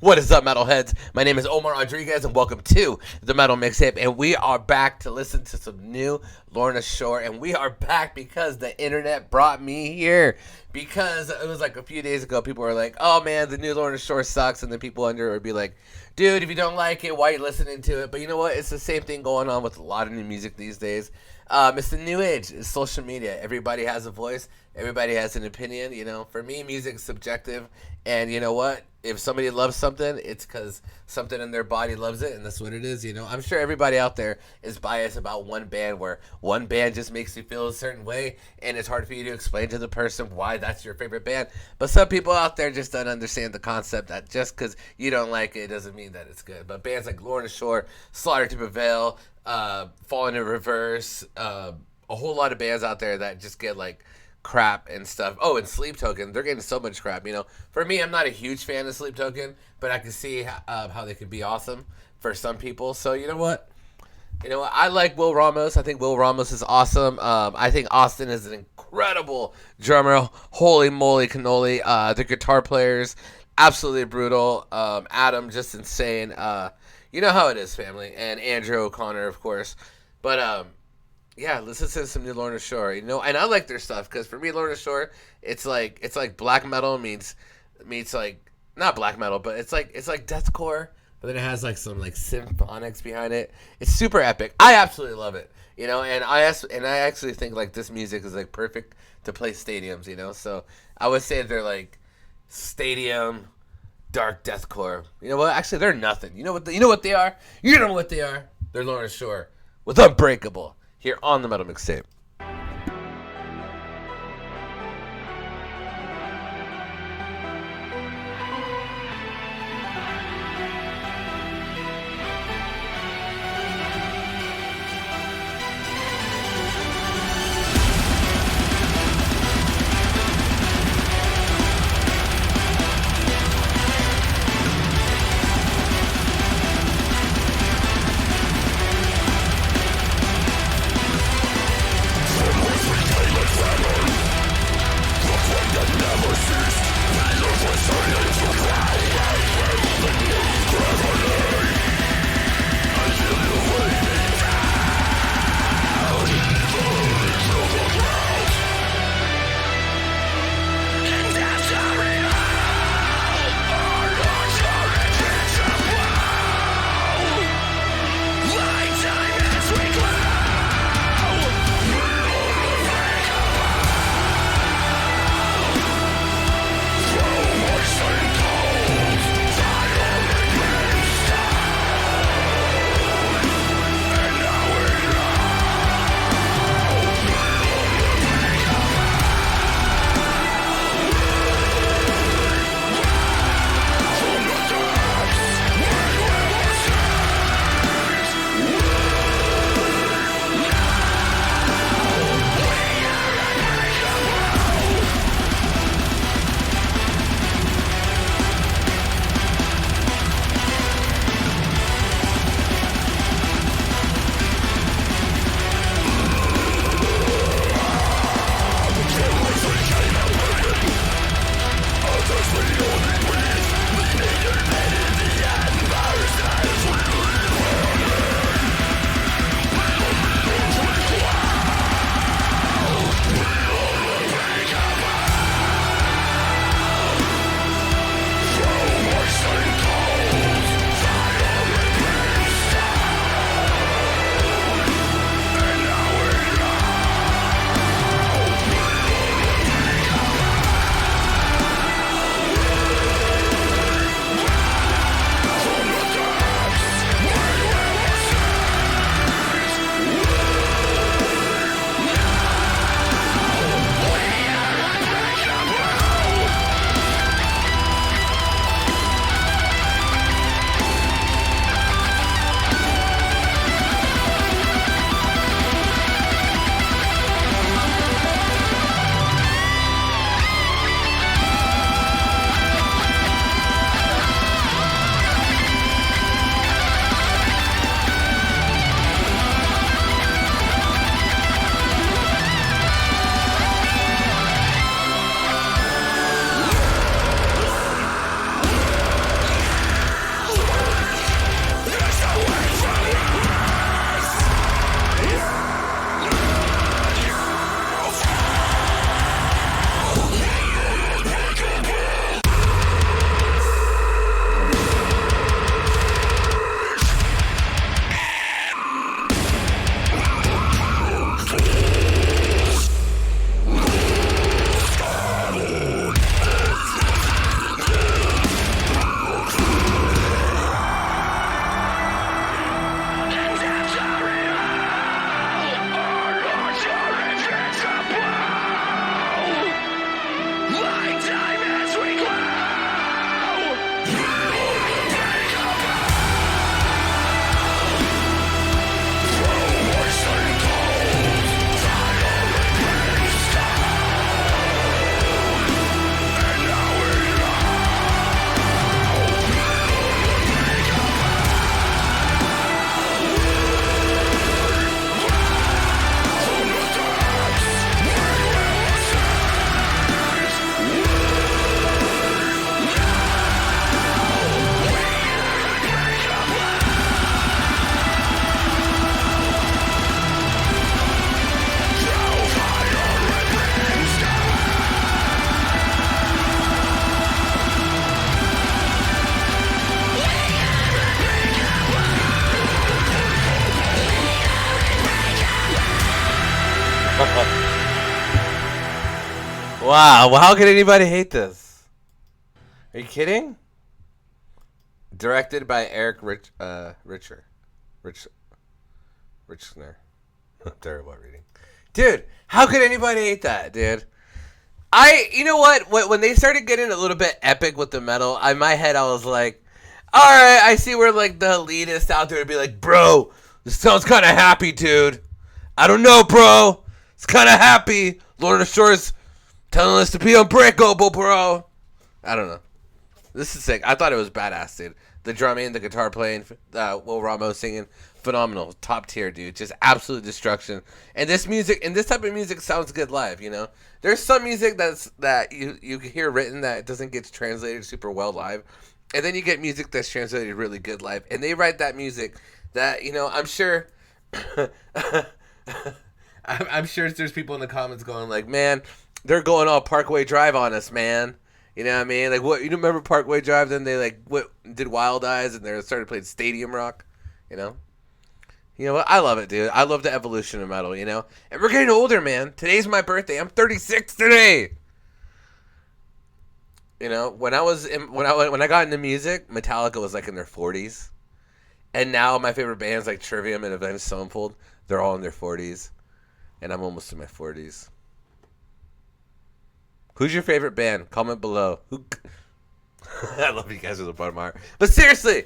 What is up, metalheads? My name is Omar Rodriguez, and welcome to the Metal Mixtape. And we are back to listen to some new Lorna Shore. And we are back because the internet brought me here. Because it was like a few days ago, people were like, "Oh man, the new Lorna Shore sucks," and then people under would be like, "Dude, if you don't like it, why are you listening to it?" But you know what? It's the same thing going on with a lot of new music these days. It's the new age. It's social media. Everybody has a voice. Everybody has an opinion. You know, for me, music's subjective. And you know what? If somebody loves something, it's because something in their body loves it, and that's what it is. You know, I'm sure everybody out there is biased about one band, where one band just makes you feel a certain way, and it's hard for you to explain to the person why that's your favorite band. But some people out there just don't understand the concept that just because you don't like it doesn't mean that it's good. But bands like Lorna Shore, Slaughter to Prevail, Fallen in Reverse, a whole lot of bands out there that just get like crap and stuff. Oh, and Sleep Token, they're getting so much crap. You know, for me, I'm not a huge fan of Sleep Token, but I can see how they could be awesome for some people. So you know what? I like Will Ramos. I think Will Ramos is awesome. I think Austin is an incredible drummer. Holy moly cannoli. The guitar players, absolutely brutal. Adam, just insane. You know how it is, family. And Andrew O'Connor, of course. But yeah, listen to some new Lorna Shore. You know, and I like their stuff because for me, Lorna Shore, it's like black metal meets like not black metal, but it's like deathcore, but then it has like some like symphonics behind it. It's super epic. I absolutely love it. You know, and I actually think like this music is like perfect to play stadiums. You know, so I would say they're like stadium dark deathcore. You know what? Actually, they're nothing. You know what they are? You know what they are? They're Lorna Shore with Unbreakable here on the Metal Mixtape. Wow. Well, how could anybody hate this? Are you kidding? Directed by Eric Richner. Terrible at reading. Dude, how could anybody hate that, dude? You know what? When they started getting a little bit epic with the metal, in my head I was like, all right, I see where like the elitist out there would be like, bro, this sounds kind of happy, dude. I don't know, bro. It's kind of happy. Lorna Shore's telling us to be unbreakable, bro. I don't know. This is sick. I thought it was badass, dude. The drumming, the guitar playing, Will Ramo singing, phenomenal, top tier, dude. Just absolute destruction. And this music, and this type of music sounds good live. You know, there's some music that you hear written that doesn't get translated super well live, and then you get music that's translated really good live. And they write that music that, you know, I'm sure. I'm sure there's people in the comments going like, man, they're going all Parkway Drive on us, man. You know what I mean? Like, what, you remember Parkway Drive? Then they like did Wild Eyes, and they started playing Stadium Rock. You know what? I love it, dude. I love the evolution of metal. You know, and we're getting older, man. Today's my birthday. I'm 36 today. You know, when I got into music, Metallica was like in their 40s, and now my favorite bands like Trivium and Avenged Sevenfold, they're all in their 40s, and I'm almost in my 40s. Who's your favorite band? Comment below. I love you guys with a bottom of my heart. But seriously,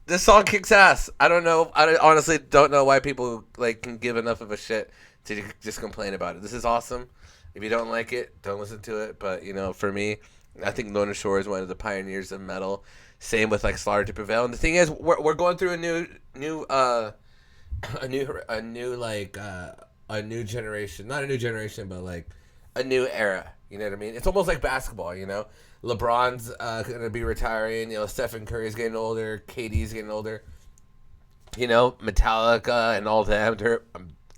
this song kicks ass. I don't know. I honestly don't know why people like can give enough of a shit to just complain about it. This is awesome. If you don't like it, don't listen to it. But, you know, for me, I think Lorna Shore is one of the pioneers of metal. Same with like Slaughter to Prevail. And the thing is, we're going through a new generation. Not a new generation, but like a new era. You know what I mean? It's almost like basketball, you know? LeBron's going to be retiring. You know, Stephen Curry's getting older. KD's getting older. You know, Metallica and all them.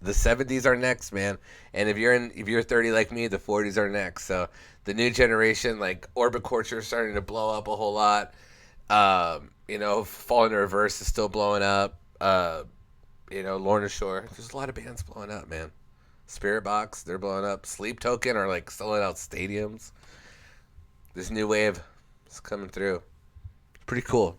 The 70s are next, man. And if you're 30 like me, the 40s are next. So the new generation, like Orbit Culture is starting to blow up a whole lot. You know, Fall in Reverse is still blowing up. You know, Lorna Shore. There's a lot of bands blowing up, man. Spirit Box, they're blowing up. Sleep Token are like selling out stadiums. This new wave is coming through. Pretty cool.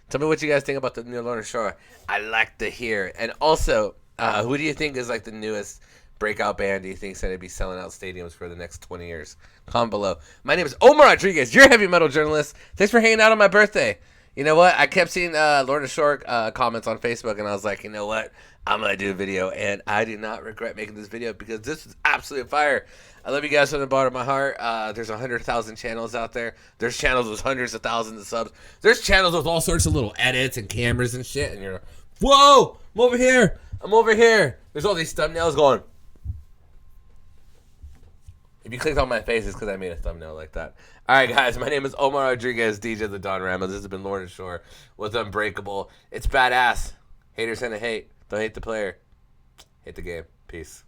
Tell me what you guys think about the new Lorna Shore. I like to hear. And also, who do you think is like the newest breakout band do you think is going to be selling out stadiums for the next 20 years? Comment below. My name is Omar Rodriguez, your heavy metal journalist. Thanks for hanging out on my birthday. You know what? I kept seeing Lorna Shore comments on Facebook, and I was like, you know what? I'm going to do a video, and I do not regret making this video because this is absolute fire. I love you guys from the bottom of my heart. There's 100,000 channels out there. There's channels with hundreds of thousands of subs. There's channels with all sorts of little edits and cameras and shit, and you're like, whoa, I'm over here. I'm over here. There's all these thumbnails going. If you clicked on my face, it's because I made a thumbnail like that. All right, guys, my name is Omar Rodriguez, DJ the Don Ramos. This has been Lorna Shore with Unbreakable. It's badass. Haters gonna hate. Don't hate the player. Hate the game. Peace.